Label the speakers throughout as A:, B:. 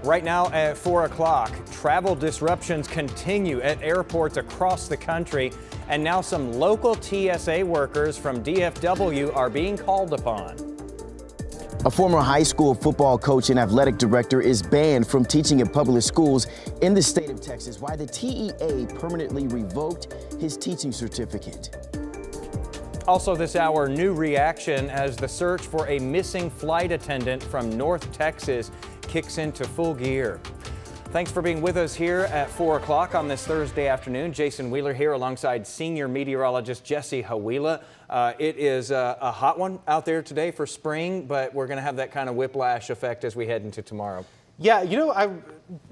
A: Right now at 4 o'clock, travel disruptions continue at airports across the country, and now some local TSA workers from DFW are being called upon.
B: A former high school football coach and athletic director is banned from teaching in public schools in the state of Texas. Why the TEA permanently revoked his teaching certificate.
A: Also this hour, new reaction as the search for a missing flight attendant from North Texas kicks into full gear. Thanks for being with us here at 4 o'clock on this Thursday afternoon. Jason Wheeler here alongside senior meteorologist Jesse Hawila. It is a hot one out there today for spring, but we're going to have that kind of whiplash effect as we head into tomorrow.
C: Yeah, you know,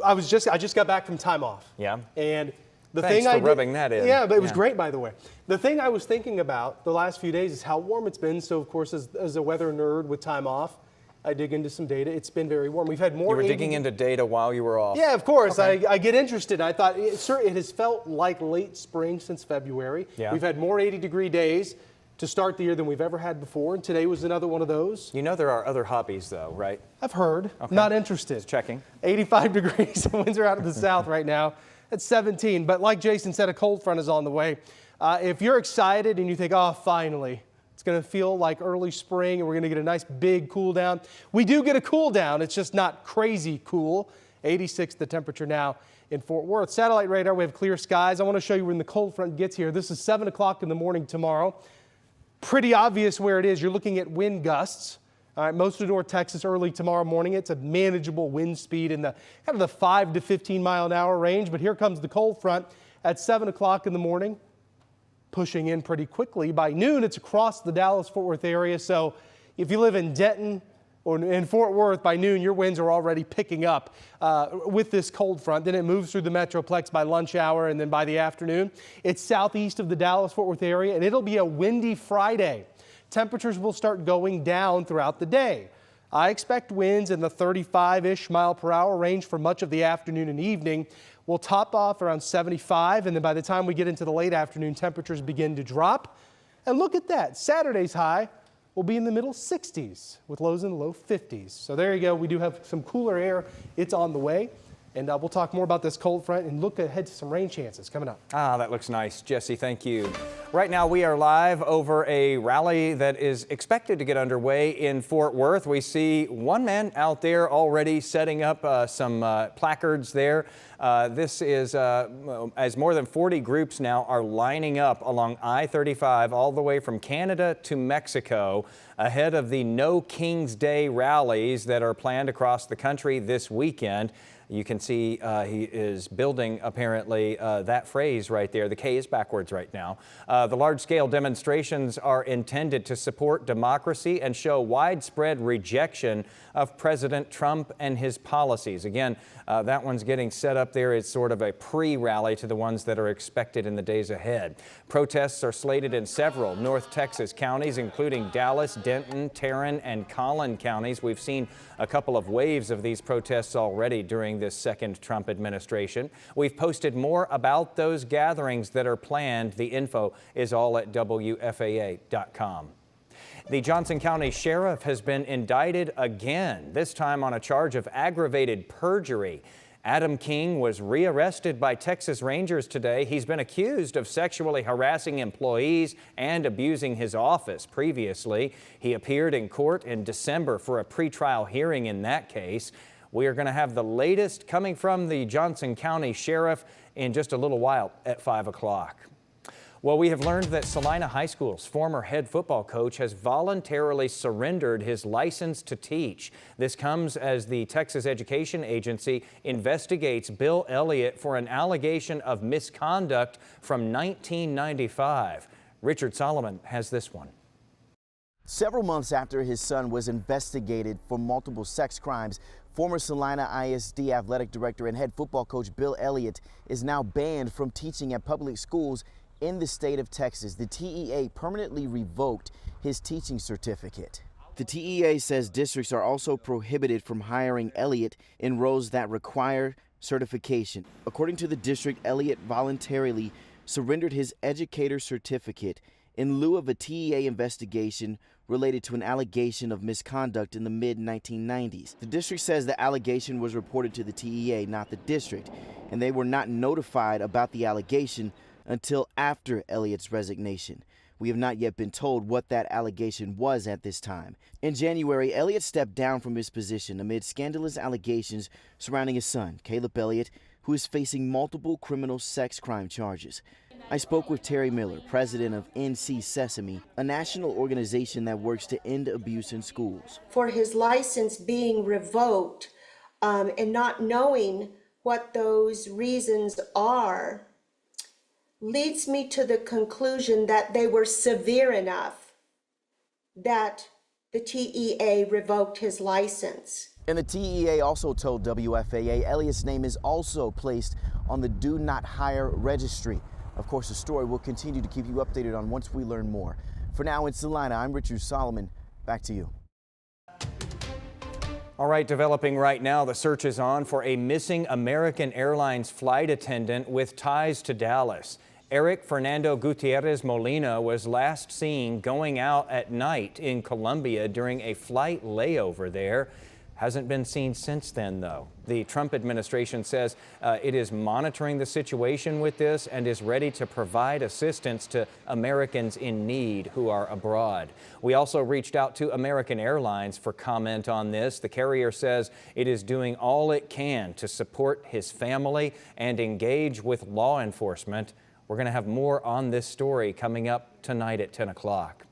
C: I just got back from time off.
A: Yeah.
C: And the
A: Thanks
C: thing
A: for rubbing that in.
C: Yeah, but it was great, by the way. The thing I was thinking about the last few days is how warm it's been. So, of course, as a weather nerd with time off, I dig into some data. It's been very warm. We've had more.
A: You were digging into data while you were off.
C: Yeah, of course.
A: Okay.
C: I get interested. I thought, it has felt like late spring since February.
A: Yeah.
C: We've had more 80-degree days to start the year than we've ever had before, and today was another one of those.
A: You know there are other hobbies, though, right?
C: I've heard.
A: Okay.
C: Not interested.
A: Just checking.
C: 85 degrees. Winds are out of the south right now. It's 17. But like Jason said, a cold front is on the way. If you're excited and you think, oh, finally, it's going to feel like early spring and we're going to get a nice big cool down. We do get a cool down. It's just not crazy cool. 86 the temperature now in Fort Worth. Satellite radar, we have clear skies. I want to show you when the cold front gets here. This is 7 o'clock in the morning tomorrow. Pretty obvious where it is. You're looking at wind gusts. All right, most of North Texas early tomorrow morning. It's a manageable wind speed in the kind of the 5 to 15 mile an hour range. But here comes the cold front at 7 o'clock in the morning, pushing in pretty quickly. By noon, it's across the Dallas-Fort Worth area. So if you live in Denton or in Fort Worth, by noon, your winds are already picking up with this cold front. Then it moves through the Metroplex by lunch hour, and then by the afternoon, it's southeast of the Dallas-Fort Worth area, and it'll be a windy Friday. Temperatures will start going down throughout the day. I expect winds in the 35-ish mile per hour range for much of the afternoon and evening. We'll top off around 75, and then by the time we get into the late afternoon, temperatures begin to drop. And look at that. Saturday's high will be in the middle 60s with lows in the low 50s. So there you go. We do have some cooler air. It's on the way. And we'll talk more about this cold front and look ahead to some rain chances coming up.
A: Ah, that looks nice. Jesse, thank you. Right now we are live over a rally that is expected to get underway in Fort Worth. We see one man out there already setting up some placards there. This is as more than 40 groups now are lining up along I-35 all the way from Canada to Mexico ahead of the No King's Day rallies that are planned across the country this weekend. You can see he is building, apparently, that phrase right there. The K is backwards right now. The large-scale demonstrations are intended to support democracy and show widespread rejection of President Trump and his policies. Again, that one's getting set up there. It's sort of a pre-rally to the ones that are expected in the days ahead. Protests are slated in several North Texas counties, including Dallas, Denton, Tarrant, and Collin counties. We've seen a couple of waves of these protests already during this second Trump administration. We've posted more about those gatherings that are planned. The info is all at WFAA.com. The Johnson County Sheriff has been indicted again, this time on a charge of aggravated perjury. Adam King was rearrested by Texas Rangers today. He's been accused of sexually harassing employees and abusing his office previously. He appeared in court in December for a pretrial hearing in that case. We are going to have the latest coming from the Johnson County Sheriff in just a little while at 5 o'clock. Well, we have learned that Salina High School's former head football coach has voluntarily surrendered his license to teach. This comes as the Texas Education Agency investigates Bill Elliot for an allegation of misconduct from 1995. Richard Solomon has this one.
B: Several months after his son was investigated for multiple sex crimes, former Salina ISD athletic director and head football coach Bill Elliot is now banned from teaching at public schools in the state of Texas. The TEA permanently revoked his teaching certificate. The TEA says districts are also prohibited from hiring Elliot in roles that require certification. According to the district, Elliot voluntarily surrendered his educator certificate in lieu of a TEA investigation related to an allegation of misconduct in the mid-1990s. The district says the allegation was reported to the TEA, not the district, and they were not notified about the allegation until after Elliot's resignation. We have not yet been told what that allegation was at this time. In January, Elliot stepped down from his position amid scandalous allegations surrounding his son, Caleb Elliot, who is facing multiple criminal sex crime charges. I spoke with Terry Miller, president of NC Sesame, a national organization that works to end abuse in schools.
D: For his license being revoked and not knowing what those reasons are leads me to the conclusion that they were severe enough that the TEA revoked his license.
B: And the TEA also told WFAA Elliot's name is also placed on the Do Not Hire registry. Of course, the story will continue to keep you updated on once we learn more. For now in Salina, I'm Richard Solomon. Back to you.
A: All right, developing right now, the search is on for a missing American Airlines flight attendant with ties to Dallas. Eric Fernando Gutierrez Molina was last seen going out at night in Colombia during a flight layover there. Hasn't been seen since then, though. The Trump administration says it is monitoring the situation with this and is ready to provide assistance to Americans in need who are abroad. We also reached out to American Airlines for comment on this. The carrier says it is doing all it can to support his family and engage with law enforcement. We're going to have more on this story coming up tonight at 10 o'clock.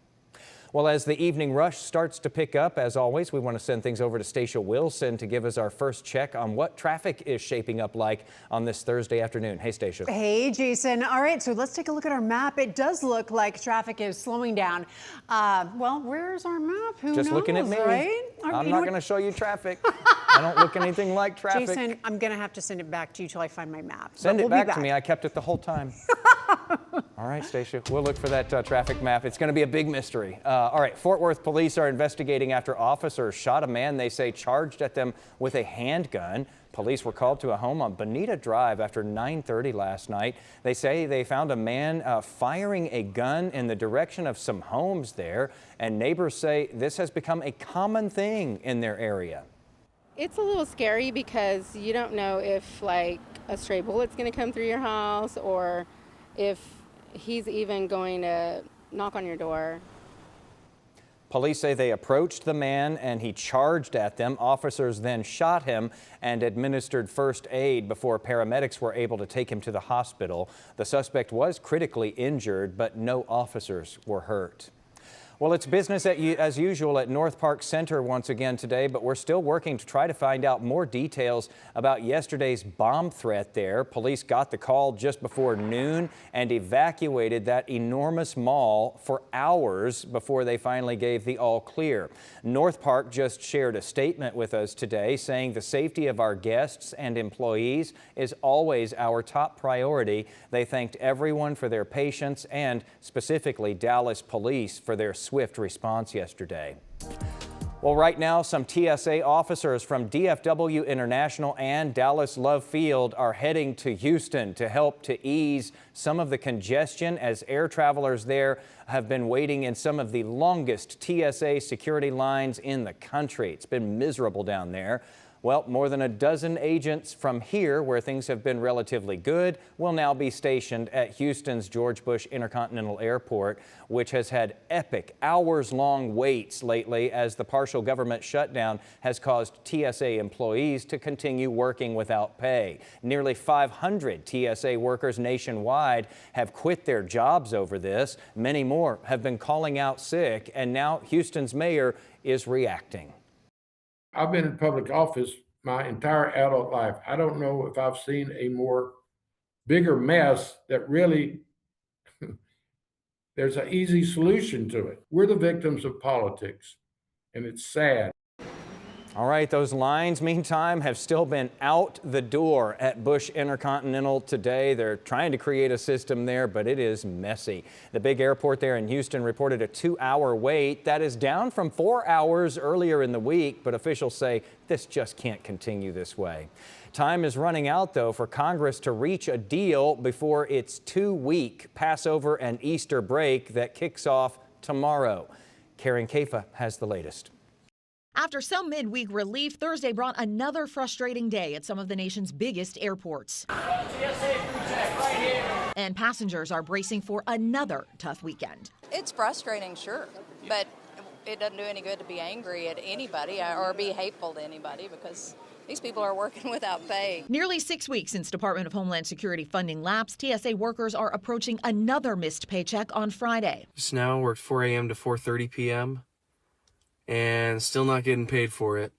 A: Well, as the evening rush starts to pick up, as always, we want to send things over to Stacia Wilson to give us our first check on what traffic is shaping up like on this Thursday afternoon. Hey, Stacia.
E: Hey, Jason. All right, so let's take a look at our map. It does look like traffic is slowing down. Well, where's our map? Who knows,
A: Just looking at me.
E: Right?
A: I'm not going to show you traffic. I don't look anything like traffic.
E: Jason, I'm going to have to send it back to you till I find my map.
A: Send it back to me. I kept it the whole time. All right, Stacia, we'll look for that traffic map. It's going to be a big mystery. All right, Fort Worth police are investigating after officers shot a man they say charged at them with a handgun. Police were called to a home on Bonita Drive after 9:30 last night. They say they found a man firing a gun in the direction of some homes there, and neighbors say this has become a common thing in their area.
F: It's a little scary because you don't know if like a stray bullet's going to come through your house or if he's even going to knock on your door.
A: Police say they approached the man and he charged at them. Officers then shot him and administered first aid before paramedics were able to take him to the hospital. The suspect was critically injured, but no officers were hurt. Well, it's business as usual at North Park Center once again today, but we're still working to try to find out more details about yesterday's bomb threat there. Police got the call just before noon and evacuated that enormous mall for hours before they finally gave the all clear. North Park just shared a statement with us today saying the safety of our guests and employees is always our top priority. They thanked everyone for their patience and specifically Dallas police for their swift response yesterday. Well, right now, some TSA officers from DFW International and Dallas Love Field are heading to Houston to help to ease some of the congestion as air travelers there have been waiting in some of the longest TSA security lines in the country. It's been miserable down there. Well, more than a dozen agents from here, where things have been relatively good, will now be stationed at Houston's George Bush Intercontinental Airport, which has had epic hours-long waits lately as the partial government shutdown has caused TSA employees to continue working without pay. Nearly 500 TSA workers nationwide have quit their jobs over this. Many more have been calling out sick, and now Houston's mayor is reacting.
G: I've been in public office my entire adult life. I don't know if I've seen a bigger mess that really, there's an easy solution to it. We're the victims of politics, and it's sad.
A: All right, those lines, meantime, have still been out the door at Bush Intercontinental today. They're trying to create a system there, but it is messy. The big airport there in Houston reported a 2-hour wait. That is down from 4 hours earlier in the week, but officials say this just can't continue this way. Time is running out, though, for Congress to reach a deal before its 2-week Passover and Easter break that kicks off tomorrow. Karen Kafa has the latest.
H: After some midweek relief, Thursday brought another frustrating day at some of the nation's biggest airports. And passengers are bracing for another tough weekend.
I: It's frustrating, sure, but it doesn't do any good to be angry at anybody or be hateful to anybody because these people are working without pay.
H: Nearly 6 weeks since Department of Homeland Security funding lapsed, TSA workers are approaching another missed paycheck on Friday.
J: Just now we're at 4 a.m. to 4:30 p.m. and still not getting paid for it.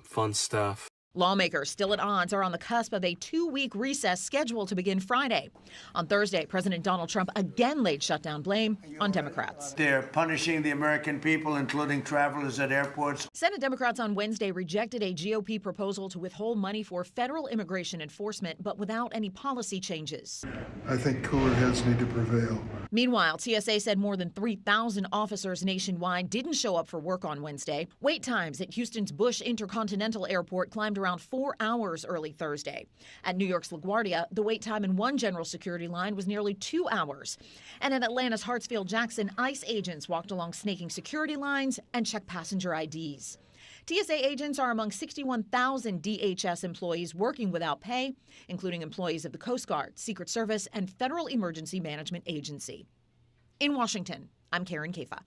J: Fun stuff.
H: Lawmakers still at odds are on the cusp of a 2-week recess scheduled to begin Friday. On Thursday, President Donald Trump again laid shutdown blame on Democrats.
K: They're punishing the American people, including travelers at airports.
H: Senate Democrats on Wednesday rejected a GOP proposal to withhold money for federal immigration enforcement, but without any policy changes.
L: I think cooler heads need to prevail.
H: Meanwhile, TSA said more than 3,000 officers nationwide didn't show up for work on Wednesday. Wait times at Houston's Bush Intercontinental Airport climbed around 4 hours early Thursday. At New York's LaGuardia, the wait time in one general security line was nearly 2 hours. And at Atlanta's Hartsfield-Jackson, ICE agents walked along snaking security lines and checked passenger IDs. TSA agents are among 61,000 DHS employees working without pay, including employees of the Coast Guard, Secret Service, and Federal Emergency Management Agency. In Washington, I'm Karen Kafa.